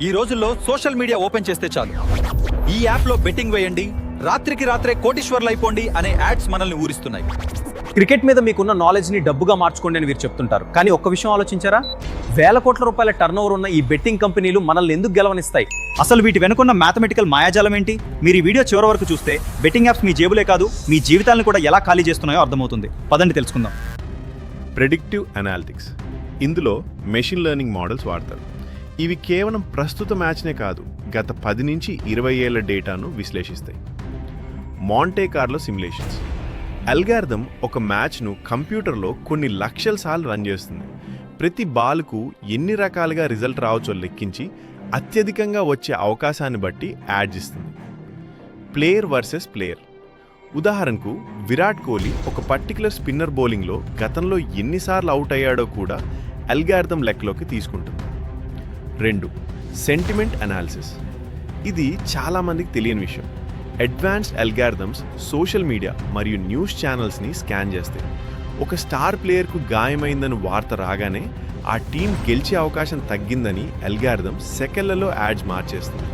ఈ రోజుల్లో social media open చేస్తే చాలు ఈ యాప్ లో బెట్టింగ్ వేయండి, రాత్రికి రాత్రే కోటీశ్వర్లు అయిపోండి అనే యాడ్స్ మనల్ని ఊరిస్తున్నాయి. క్రికెట్ మీద మీకున్న నాలెడ్జ్ని డబ్బుగా మార్చుకోండి అని వీరు చెప్తుంటారు. కానీ ఒక్క విషయం ఆలోచించారా? వేల కోట్ల రూపాయల టర్నోవర్ ఉన్న ఈ బెట్టింగ్ కంపెనీలు మనల్ని ఎందుకు గెలవనిస్తాయి? అసలు వీటి వెనుకున్న మ్యాథమెటికల్ మాయాజాలం ఏంటి? మీరు ఈ వీడియో చివరి వరకు చూస్తే బెట్టింగ్ యాప్స్ మీ జేబులే కాదు, మీ జీవితాలను కూడా ఎలా ఖాళీ చేస్తున్నాయో అర్థమవుతుంది. పదండి తెలుసుకుందాం. Predictive analytics. ఇందులో మెషిన్ లెర్నింగ్ మోడల్స్ వాడతారు. ఇవి కేవలం ప్రస్తుత మ్యాచ్నే కాదు, గత 10 నుంచి 20 ఏళ్ల డేటాను విశ్లేషిస్తాయి. మాంటే కార్లో సిమ్యులేషన్స్. అల్గారిథం ఒక మ్యాచ్ను కంప్యూటర్లో కొన్ని లక్షల సార్లు రన్ చేస్తుంది. ప్రతి బాల్కు ఎన్ని రకాలుగా రిజల్ట్ రావచ్చో లెక్కించి అత్యధికంగా వచ్చే అవకాశాన్ని బట్టి యాడ్స్ ఇస్తుంది. Player versus player. ఉదాహరణకు విరాట్ కోహ్లీ ఒక పర్టికులర్ స్పిన్నర్ బౌలింగ్లో గతంలో ఎన్నిసార్లు అవుట్ అయ్యాడో కూడా అల్గారిథం లెక్కలోకి తీసుకుంటుంది. 2. Sentiment analysis. ఇది చాలామందికి తెలియని విషయం. అడ్వాన్స్డ్ అల్గారిథమ్స్ సోషల్ మీడియా మరియు న్యూస్ ఛానల్స్ని స్కాన్ చేస్తాయి. ఒక స్టార్ ప్లేయర్కు గాయమైందని వార్త రాగానే ఆ టీం గెలిచే అవకాశం తగ్గిందని అల్గారిథం సెకండ్లలో యాడ్స్ మార్చేస్తుంది.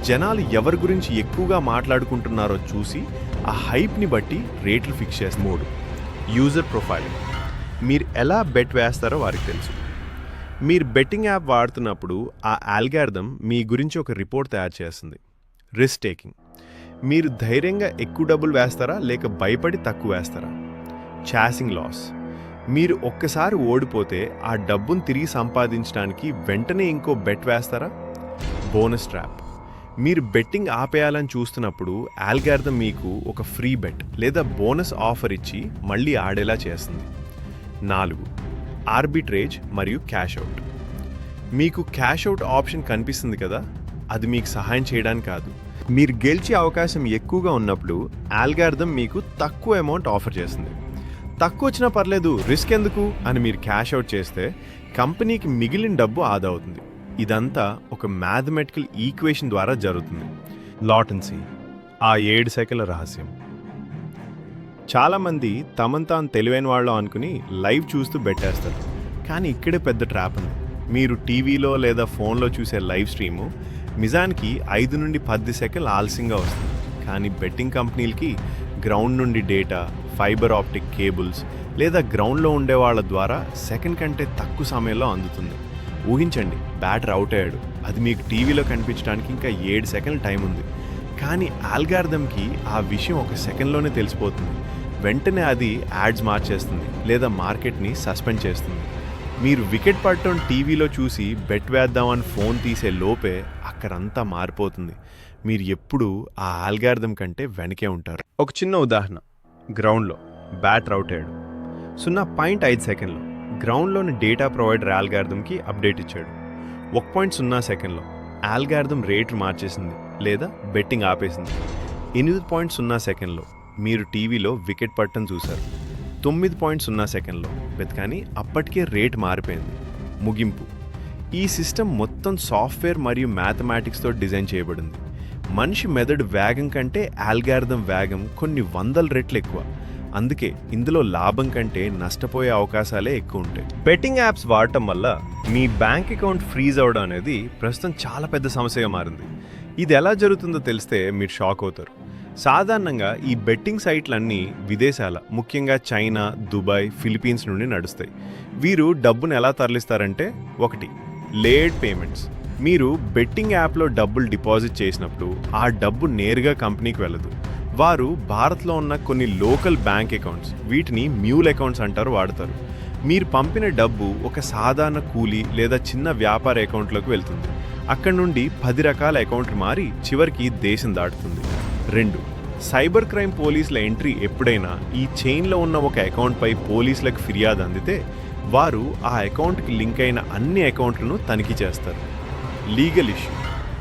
జనాలు ఎవరి గురించి ఎక్కువగా మాట్లాడుకుంటున్నారో చూసి ఆ హైప్ని బట్టి రేట్లు ఫిక్స్ చేస్తుంది. 3. User profiling. మీరు ఎలా బెట్ వేస్తారో వారికి తెలుసు. మీరు బెట్టింగ్ యాప్ వాడుతున్నప్పుడు ఆ అల్గారిథం మీ గురించి ఒక రిపోర్ట్ తయారు చేస్తుంది. Risk taking. మీరు ధైర్యంగా ఎక్కువ డబ్బులు వేస్తారా లేక భయపడి తక్కువ వేస్తారా? చాసింగ్ లాస్. మీరు ఒక్కసారి ఓడిపోతే ఆ డబ్బును తిరిగి సంపాదించడానికి వెంటనే ఇంకో బెట్ వేస్తారా? Bonus trap. మీరు బెట్టింగ్ ఆపేయాలని చూస్తున్నప్పుడు అల్గారిథం మీకు ఒక ఫ్రీ బెట్ లేదా బోనస్ ఆఫర్ ఇచ్చి మళ్ళీ ఆడేలా చేస్తుంది. 4. ఆర్బిట్రేజ్ మరియు క్యాష్ అవుట్. మీకు క్యాష్ అవుట్ ఆప్షన్ కనిపిస్తుంది కదా, అది మీకు సహాయం చేయడానికి కాదు. మీరు గెలిచే అవకాశం ఎక్కువగా ఉన్నప్పుడు అల్గారిథం మీకు తక్కువ అమౌంట్ ఆఫర్ చేస్తుంది. తక్కువ వచ్చినా పర్లేదు, రిస్క్ ఎందుకు అని మీరు క్యాష్ అవుట్ చేస్తే కంపెనీకి మిగిలిన డబ్బు ఆదా అవుతుంది. ఇదంతా ఒక మ్యాథమెటికల్ ఈక్వేషన్ ద్వారా జరుగుతుంది. లాటెన్సీ, ఆ 7 సెకన్ల రహస్యం. చాలామంది తమను తాను తెలివైన వాళ్ళు అనుకుని లైవ్ చూస్తూ బెట్టేస్తారు. కానీ ఇక్కడే పెద్ద ట్రాప్ ఉంది. మీరు టీవీలో లేదా ఫోన్లో చూసే లైవ్ స్ట్రీము నిజానికి 5 నుండి 10 సెకండ్లు ఆలస్యంగా వస్తుంది. కానీ బెట్టింగ్ కంపెనీలకి గ్రౌండ్ నుండి డేటా, ఫైబర్ ఆప్టిక్ కేబుల్స్ లేదా గ్రౌండ్లో ఉండే వాళ్ళ ద్వారా సెకండ్ కంటే తక్కువ సమయంలో అందుతుంది. ఊహించండి, బ్యాటర్ అవుట్ అయ్యాడు. అది మీకు టీవీలో కనిపించడానికి ఇంకా 7 సెకండ్ల టైం ఉంది. కానీ అల్గారిథంకి ఆ విషయం ఒక సెకండ్లోనే తెలిసిపోతుంది. వెంటనే అది యాడ్స్ మార్చేస్తుంది లేదా మార్కెట్ని సస్పెండ్ చేస్తుంది. మీరు వికెట్ పడటం టీవీలో చూసి బెట్ వేద్దామని ఫోన్ తీసే లోపే అక్కడంతా మారిపోతుంది. మీరు ఎప్పుడూ ఆ అల్గారిథం కంటే వెనకే ఉంటారు. ఒక చిన్న ఉదాహరణ. గ్రౌండ్లో బ్యాటర్ అవుట్ అయ్యాడు. 0.5 సెకండ్లో గ్రౌండ్లోని డేటా ప్రొవైడర్ అల్గారిథంకి అప్డేట్ ఇచ్చాడు. 1.0 సెకండ్లో అల్గారిథం రేట్లు మార్చేసింది లేదా బెట్టింగ్ ఆపేసింది. 8.0 సెకండ్లో మీరు టీవీలో వికెట్ పట్టడం చూశారు. 9.0 సెకండ్లో కానీ అప్పటికే రేట్ మారిపోయింది. ముగింపు. ఈ సిస్టమ్ మొత్తం సాఫ్ట్వేర్ మరియు మ్యాథమెటిక్స్తో డిజైన్ చేయబడింది. మనిషి మెదడు వేగం కంటే అల్గారిథం వేగం కొన్ని 100 రెట్లు ఎక్కువ. అందుకే ఇందులో లాభం కంటే నష్టపోయే అవకాశాలే ఎక్కువ ఉంటాయి. బెట్టింగ్ యాప్స్ వాడటం వల్ల మీ బ్యాంక్ అకౌంట్ ఫ్రీజ్ అవడం అనేది ప్రస్తుతం చాలా పెద్ద సమస్యగా మారింది. ఇది ఎలా జరుగుతుందో తెలిస్తే మీరు షాక్ అవుతారు. సాధారణంగా ఈ బెట్టింగ్ సైట్లన్నీ విదేశాల, ముఖ్యంగా చైనా, దుబాయ్, ఫిలిప్పీన్స్ నుండి నడుస్తాయి. వీరు డబ్బును ఎలా తరలిస్తారంటే, 1. Laid payments. మీరు బెట్టింగ్ యాప్లో డబ్బులు డిపాజిట్ చేసినప్పుడు ఆ డబ్బు నేరుగా కంపెనీకి వెళ్ళదు. వారు భారత్లో ఉన్న కొన్ని లోకల్ బ్యాంక్ అకౌంట్స్, వీటిని మ్యూల్ అకౌంట్స్ అంటారు, వాడతారు. మీరు పంపిన డబ్బు ఒక సాధారణ కూలీ లేదా చిన్న వ్యాపార అకౌంట్లోకి వెళ్తుంది. అక్కడి నుండి 10 రకాల అకౌంట్లు మారి చివరికి దేశం దాటుతుంది. 2. సైబర్ క్రైమ్ పోలీసుల ఎంట్రీ. ఎప్పుడైనా ఈ చైన్లో ఉన్న ఒక అకౌంట్పై పోలీసులకు ఫిర్యాదు అందితే వారు ఆ అకౌంట్కి లింక్ అయిన అన్ని అకౌంట్లను తనిఖీ చేస్తారు. Legal issue.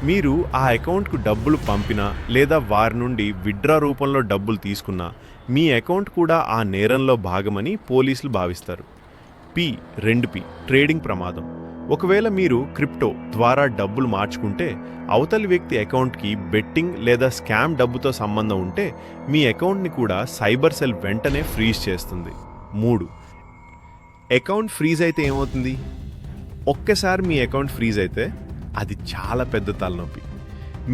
మీరు ఆ అకౌంట్కు డబ్బులు పంపినా లేదా వారి నుండి విత్డ్రా రూపంలో డబ్బులు తీసుకున్నా మీ అకౌంట్ కూడా ఆ నేరంలో భాగమని పోలీసులు భావిస్తారు. 2. ట్రేడింగ్ ప్రమాదం. ఒకవేళ మీరు క్రిప్టో ద్వారా డబ్బులు మార్చుకుంటే అవతలి వ్యక్తి అకౌంట్కి బెట్టింగ్ లేదా స్కామ్ డబ్బుతో సంబంధం ఉంటే మీ అకౌంట్ని కూడా సైబర్ సెల్ వెంటనే ఫ్రీజ్ చేస్తుంది. 3. అకౌంట్ ఫ్రీజ్ అయితే ఏమవుతుంది? ఒక్కసారి మీ అకౌంట్ ఫ్రీజ్ అయితే అది చాలా పెద్ద తలనొప్పి.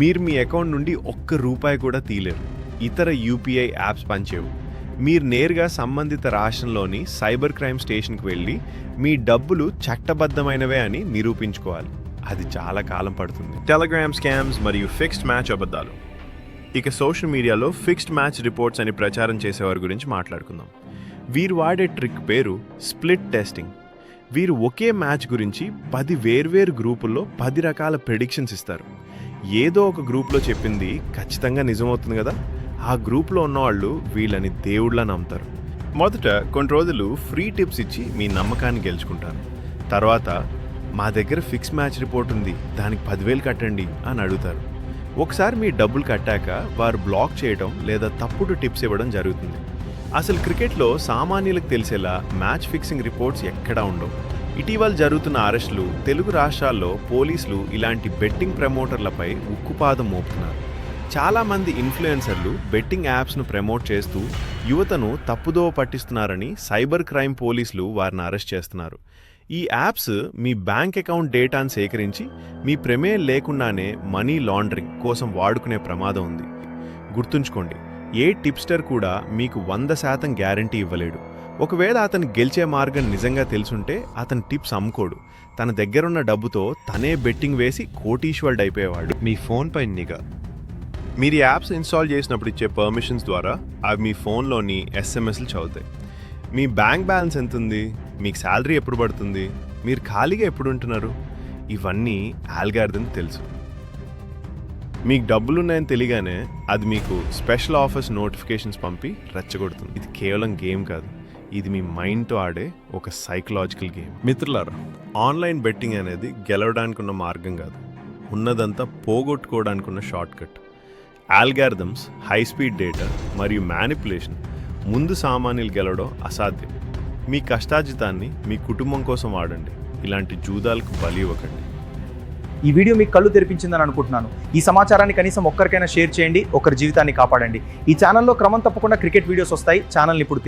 మీరు మీ అకౌంట్ నుండి ఒక్క రూపాయి కూడా తీయలేరు. ఇతర యూపీఐ యాప్స్ పనిచేయవు. మీరు నేరుగా సంబంధిత రాష్ట్రంలోని సైబర్ క్రైమ్ స్టేషన్కి వెళ్ళి మీ డబ్బులు చట్టబద్ధమైనవే అని నిరూపించుకోవాలి. అది చాలా కాలం పడుతుంది. టెలిగ్రామ్ స్కామ్స్ మరియు ఫిక్స్డ్ మ్యాచ్ అబద్ధాలు. ఇక సోషల్ మీడియాలో ఫిక్స్డ్ మ్యాచ్ రిపోర్ట్స్ అని ప్రచారం చేసేవారి గురించి మాట్లాడుకుందాం. వీరు వాడే ట్రిక్ పేరు స్ప్లిట్ టెస్టింగ్. వీరు ఒకే మ్యాచ్ గురించి 10 వేర్వేరు గ్రూపుల్లో 10 రకాల ప్రెడిక్షన్స్ ఇస్తారు. ఏదో ఒక గ్రూప్లో చెప్పింది ఖచ్చితంగా నిజమవుతుంది కదా, ఆ గ్రూప్లో ఉన్నవాళ్ళు వీళ్ళని దేవుళ్ళ నమ్ముతారు. మొదట కొన్ని రోజులు ఫ్రీ టిప్స్ ఇచ్చి మీ నమ్మకాన్ని గెలుచుకుంటారు. తర్వాత మా దగ్గర ఫిక్స్ మ్యాచ్ రిపోర్ట్ ఉంది, దానికి 10,000 కట్టండి అని అడుగుతారు. ఒకసారి మీ డబ్బులు కట్టాక వారు బ్లాక్ చేయడం లేదా తప్పుడు టిప్స్ ఇవ్వడం జరుగుతుంది. అసలు క్రికెట్లో సామాన్యులకు తెలిసేలా మ్యాచ్ ఫిక్సింగ్ రిపోర్ట్స్ ఎక్కడా ఉండవు. ఇటీవల జరుగుతున్న అరెస్టులు, తెలుగు రాష్ట్రాల్లో పోలీసులు ఇలాంటి బెట్టింగ్ ప్రమోటర్లపై ఉక్కుపాదం మోపుతున్నారు. చాలామంది ఇన్ఫ్లుయెన్సర్లు బెట్టింగ్ యాప్స్ను ప్రమోట్ చేస్తూ యువతను తప్పుదోవ పట్టిస్తున్నారని సైబర్ క్రైమ్ పోలీసులు వారిని అరెస్ట్ చేస్తున్నారు. ఈ యాప్స్ మీ బ్యాంక్ అకౌంట్ డేటాను సేకరించి మీ ప్రమేయం లేకుండానే మనీ లాండరింగ్ కోసం వాడుకునే ప్రమాదం ఉంది. గుర్తుంచుకోండి, ఏ టిప్స్టర్ కూడా మీకు 100% గ్యారంటీ ఇవ్వలేడు. ఒకవేళ అతను గెలిచే మార్గం నిజంగా తెలుసుంటే అతను టిప్స్ అమ్ముకోడు. తన దగ్గరున్న డబ్బుతో తనే బెట్టింగ్ వేసి కోటీశ్వరుడు అయిపోయేవాడు. మీ ఫోన్పై నిఘా. మీరు యాప్స్ ఇన్స్టాల్ చేసినప్పుడు ఇచ్చే పర్మిషన్స్ ద్వారా అవి మీ ఫోన్లోని ఎస్ఎంఎస్లు చదువుతాయి. మీ బ్యాంక్ బ్యాలెన్స్ ఎంత ఉంది, మీకు శాలరీ ఎప్పుడు పడుతుంది, మీరు ఖాళీగా ఎప్పుడు ఉంటున్నారు, ఇవన్నీ ఆల్గారిథం తెలుసు. మీకు డబ్బులున్నాయని తెలియగానే అది మీకు స్పెషల్ ఆఫర్స్ నోటిఫికేషన్స్ పంపి రెచ్చగొడుతుంది. ఇది కేవలం గేమ్ కాదు, ఇది మీ మైండ్తో ఆడే ఒక సైకలాజికల్ గేమ్. మిత్రులారా, ఆన్లైన్ బెట్టింగ్ అనేది గెలవడానికి ఉన్న మార్గం కాదు, ఉన్నదంతా పోగొట్టుకోవడానికి ఉన్న short cut. Algorithms, high speed data మరియు మ్యానిపులేషన్ ముందు సామాన్యులు గెలవడం అసాధ్యం. మీ కష్టార్జితాన్ని మీ కుటుంబం కోసం వాడండి, ఇలాంటి జూదాలకు బలి ఇవ్వకండి. ఈ వీడియో మీకు కళ్ళు తెరిపించిందని అనుకుంటున్నాను. ఈ సమాచారాన్ని కనీసం ఒక్కరికైనా షేర్ చేయండి, ఒకరి జీవితాన్ని కాపాడండి. ఈ ఛానల్లో క్రమం తప్పకుండా క్రికెట్ వీడియోస్ వస్తాయి. ఛానల్ని ఇప్పుడు